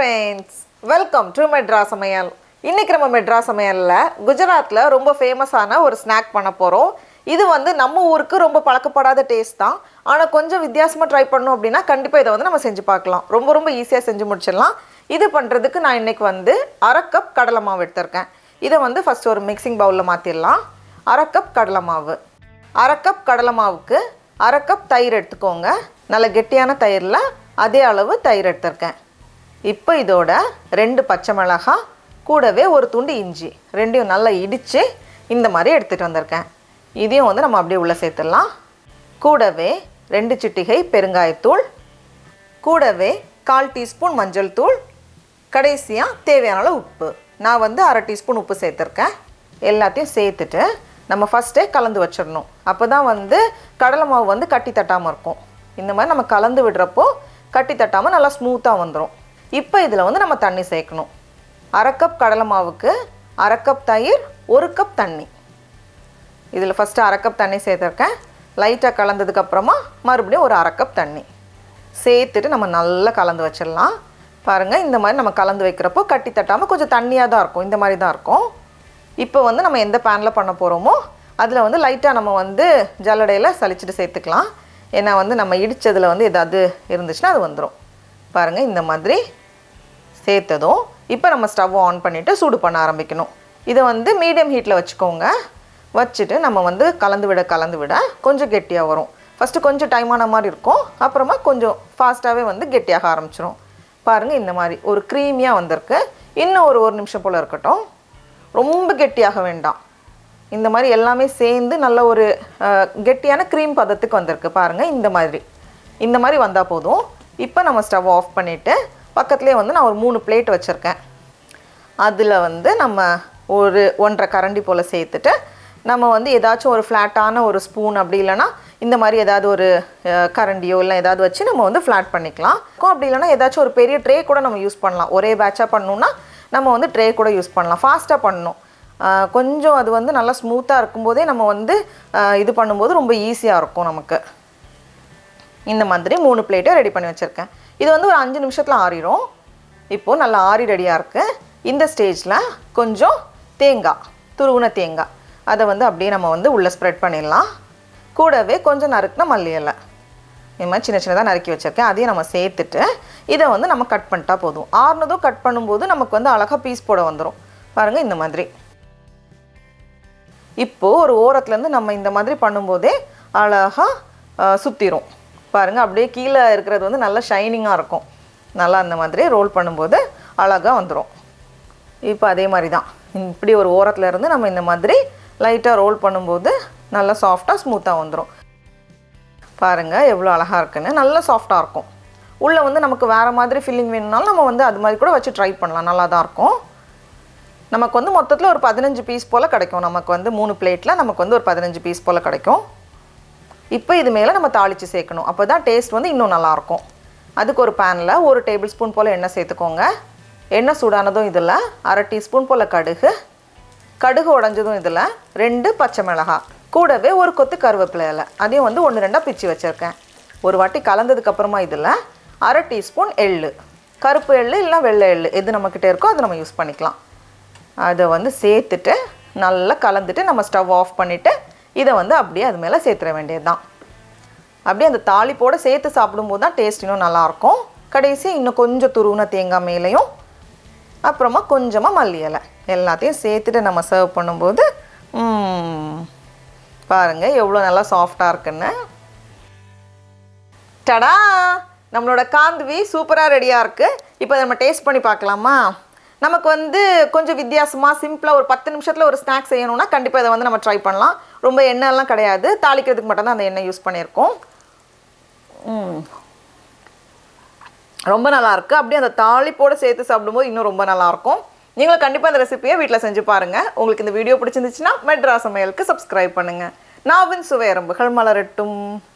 friends, welcome to Madras Samayal. இன்னைக்கு நம்ம Madras Samayalல குஜராத்ல ரொம்ப ஃபேமஸான ஒரு ஸ்நாக் பண்ண போறோம். இது வந்து நம்ம ஊருக்கு ரொம்ப பழக்கப்படாத டேஸ்ட் தான். ஆனா கொஞ்சம் வித்தியாசமா ட்ரை பண்ணனும் அப்படினா கண்டிப்பா இத வந்து நம்ம செஞ்சு பார்க்கலாம். ரொம்ப ஈஸியா செஞ்சு முடிச்சிடலாம். இது பண்றதுக்கு நான் இன்னைக்கு வந்து 1/2 கப் கடலை மாவு எடுத்துர்க்கேன். இத வந்து ஃபர்ஸ்ட் ஒரு மிக்ஸிங் பவுல்ல மாத்திரலாம். 1/2 கப் கடலை மாவு. 1/2 கப் கடலை மாவுக்கு 1/2 கப் தயிர் எடுத்துக்கோங்க. நல்ல கெட்டியான தயிர்ல அதே அளவு தயிர் எடுத்துர்க்கேன். இப்போ இதோட 2 பச்சை மிளகாய் கூடவே ஒரு துண்டு இஞ்சி ரெண்டையும் நல்லா இடிச்சு இந்த மாதிரி எடுத்துட்டு வந்திருக்கேன். இதையும் வந்து நம்ம அப்படியே உள்ள சேர்த்துடலாம். கூடவே 2 சிட்டிகை பெருங்காயத்தூள், கூடவே 1/4 டீஸ்பூன் மஞ்சள் தூள், கடைசியா தேவையான அளவு உப்பு. நான் வந்து 1/2 டீஸ்பூன் உப்பு சேர்த்துருக்கேன். எல்லாத்தையும் சேர்த்துட்டு நம்ம ஃபர்ஸ்டே கலந்து வச்சிடணும். அப்பதான் வந்து கடலை மாவு வந்து கட்டி தட்டாமல் இருக்கும். இந்த மாதிரி நம்ம கலந்து விடுறப்போ கட்டி தட்டாமல் நல்லா ஸ்மூத்தாக வந்துடும். இப்போ இதில் வந்து நம்ம தண்ணி சேர்க்கணும். 1/2 கப் கடலை மாவுக்கு 1/2 கப் தயிர், 1 கப் தண்ணி. இதில் ஃபஸ்ட்டு 1/2 கப் தண்ணி சேர்த்துருக்கேன். லைட்டாக கலந்ததுக்கப்புறமா மறுபடியும் ஒரு 1/2 கப் தண்ணி சேர்த்துட்டு நம்ம நல்லா கலந்து வச்சிடலாம். பாருங்கள், இந்த மாதிரி நம்ம கலந்து வைக்கிறப்போ கட்டி தட்டாமல் கொஞ்சம் தண்ணியாக தான் இருக்கும். இந்த மாதிரி தான் இருக்கும். இப்போ வந்து நம்ம எந்த பேனில் பண்ண போகிறோமோ அதில் வந்து லைட்டாக நம்ம வந்து ஜல்லடையில் சலிச்சிட்டு சேர்த்துக்கலாம். ஏன்னா வந்து நம்ம இடித்ததில் வந்து ஏதாவது இருந்துச்சுன்னா அது வந்துடும். பாருங்கள், இந்த மாதிரி சேர்த்ததும் இப்போ நம்ம ஸ்டவ் ஆன் பண்ணிவிட்டு சூடு பண்ண ஆரம்பிக்கணும். இதை வந்து மீடியம் ஹீட்டில் வச்சுக்கோங்க. வச்சுட்டு நம்ம வந்து கலந்து விட கொஞ்சம் கெட்டியாக வரும். ஃபஸ்ட்டு கொஞ்சம் டைமான மாதிரி இருக்கும், அப்புறமா கொஞ்சம் ஃபாஸ்ட்டாகவே வந்து கெட்டியாக ஆரம்பிச்சிடும். பாருங்கள், இந்த மாதிரி ஒரு க்ரீமியாக வந்திருக்கு. இன்னும் ஒரு நிமிஷம் போல் இருக்கட்டும். ரொம்ப கெட்டியாக வேண்டாம். இந்த மாதிரி எல்லாமே சேர்ந்து நல்ல ஒரு கெட்டியான க்ரீம் பதத்துக்கு வந்திருக்கு. பாருங்கள், இந்த மாதிரி வந்தால் போதும். இப்போ நம்ம ஸ்டவ் ஆஃப் பண்ணிவிட்டு பக்கத்துலேயே வந்து நான் ஒரு 3 பிளேட் வச்சுருக்கேன். அதில் வந்து நம்ம ஒரு 1.5 கரண்டி போல் சேர்த்துட்டு நம்ம வந்து ஏதாச்சும் ஒரு ஃப்ளாட்டான ஒரு ஸ்பூன், அப்படி இல்லைனா இந்த மாதிரி ஏதாவது ஒரு கரண்டியோ இல்லை ஏதாவது வச்சு நம்ம வந்து ஃப்ளாட் பண்ணிக்கலாம். அப்படி இல்லைனா ஏதாச்சும் ஒரு பெரிய ட்ரே கூட நம்ம யூஸ் பண்ணலாம். ஒரே பேட்சாக பண்ணணுன்னா நம்ம வந்து ட்ரே கூட யூஸ் பண்ணலாம். ஃபாஸ்ட்டாக பண்ணணும். கொஞ்சம் அது வந்து நல்லா ஸ்மூத்தாக இருக்கும்போதே நம்ம வந்து இது பண்ணும்போது ரொம்ப ஈஸியாக இருக்கும் நமக்கு. இந்த மாதிரி 3 பிளேட்டை ரெடி பண்ணி வச்சுருக்கேன். இது வந்து ஒரு 5 நிமிஷத்தில் ஆறிடும். இப்போது நல்லா ஆறி ரெடியாக இருக்குது. இந்த ஸ்டேஜில் கொஞ்சம் தேங்காய், துருவின தேங்காய், அதை வந்து அப்படியே நம்ம வந்து உள்ளே ஸ்ப்ரெட் பண்ணிடலாம். கூடவே கொஞ்சம் நறுக்கின மல்லி இலை இந்த மாதிரி சின்னதாக நறுக்கி வச்சுருக்கேன். அதையும் நம்ம சேர்த்துட்டு இதை வந்து நம்ம கட் பண்ணிட்டா போதும். ஆறுனதும் கட் பண்ணும்போது நமக்கு வந்து அழகாக பீஸ் போட வந்துடும். பாருங்கள், இந்த மாதிரி. இப்போது ஒரு ஓரத்துலேருந்து நம்ம இந்த மாதிரி பண்ணும்போதே அழகாக சுற்றிடும். பாருங்கள், அப்படியே கீழே இருக்கிறது வந்து நல்லா ஷைனிங்காக இருக்கும். நல்லா அந்த மாதிரி ரோல் பண்ணும்போது அழகாக வந்துடும். இப்போ அதே மாதிரி தான் இப்படி ஒரு ஓரத்தில் இருந்து நம்ம இந்த மாதிரி லைட்டாக ரோல் பண்ணும்போது நல்லா சாஃப்டாக ஸ்மூத்தாக வந்துடும். பாருங்கள் எவ்வளோ அழகாக இருக்குன்னு. நல்லா சாஃப்டாக இருக்கும். உள்ளே வந்து நமக்கு வேறு மாதிரி ஃபில்லிங் வேணும்னாலும் நம்ம வந்து அது மாதிரி கூட வச்சு ட்ரை பண்ணலாம். நல்லா தான் இருக்கும். நமக்கு வந்து மொத்தத்தில் ஒரு 15 பீஸ் போல் கிடைக்கும். நமக்கு வந்து 3 பிளேட்டில் நமக்கு வந்து ஒரு 15 பீஸ் போல் கிடைக்கும். இப்போ இது மேலே நம்ம தாளித்து சேர்க்கணும். அப்போ தான் டேஸ்ட் வந்து இன்னும் நல்லாயிருக்கும். அதுக்கு ஒரு பேனில் 1 டேபிள் ஸ்பூன் போல் எண்ணெய் சேர்த்துக்கோங்க. எண்ணெய் சூடானதும் இதில் 1/2 டீஸ்பூன் போல் கடுகு உடஞ்சதும் இதில் 2 பச்சை மிளகாய், கூடவே ஒரு கொத்து கருவேப்பிலை இலை, அதையும் வந்து 1-2 பிச்சு வச்சுருக்கேன். ஒரு வாட்டி கலந்ததுக்கப்புறமா இதில் 1/2 டீஸ்பூன் எள்ளு, கருப்பு எள்ளு இல்லை வெள்ளை எள்ளு எது நம்மக்கிட்ட இருக்கோ அதை நம்ம யூஸ் பண்ணிக்கலாம். அதை வந்து சேர்த்துட்டு நல்லா கலந்துட்டு நம்ம ஸ்டவ் ஆஃப் பண்ணிவிட்டு இதை வந்து அப்படியே அது மேலே சேர்த்துற வேண்டியது தான். அப்படியே அந்த தாளிப்போடு சேர்த்து சாப்பிடும்போது தான் டேஸ்ட் இன்னும் நல்லாயிருக்கும். கடைசி இன்னும் கொஞ்சம் துருவின தேங்காய் மேலேயும், அப்புறமா கொஞ்சமாக மல்லி இலை எல்லாத்தையும் சேர்த்துட்டு நம்ம சர்வ் பண்ணும்போது பாருங்கள் எவ்வளோ நல்லா சாஃப்டாக இருக்குன்னு. டடா, நம்மளோட காந்த்வி சூப்பராக ரெடியாக இருக்குது. இப்போ நம்ம டேஸ்ட் பண்ணி பார்க்கலாமா? நமக்கு வந்து கொஞ்சம் வித்தியாசமாக சிம்பிளாக ஒரு 10 நிமிஷத்தில் ஒரு ஸ்நாக்ஸ் செய்யணும்னா கண்டிப்பாக இதை வந்து நம்ம ட்ரை பண்ணலாம். ரொம்ப எண்ணெய்லாம் கிடையாது, தாளிக்கிறதுக்கு மட்டும்தான் அந்த எண்ணெய் யூஸ் பண்ணியிருக்கோம். ரொம்ப நல்லாயிருக்கு. அப்படியே அந்த தாளிப்போடு சேர்த்து சாப்பிடும்போது இன்னும் ரொம்ப நல்லாயிருக்கும். நீங்களும் கண்டிப்பாக இந்த ரெசிபியை வீட்டில் செஞ்சு பாருங்கள். உங்களுக்கு இந்த வீடியோ பிடிச்சிருந்துச்சுன்னா மெட்ராஸ் சமையலுக்கு சப்ஸ்கிரைப் பண்ணுங்கள். நாவின் சுவை எறும்புகள் மலரட்டும்.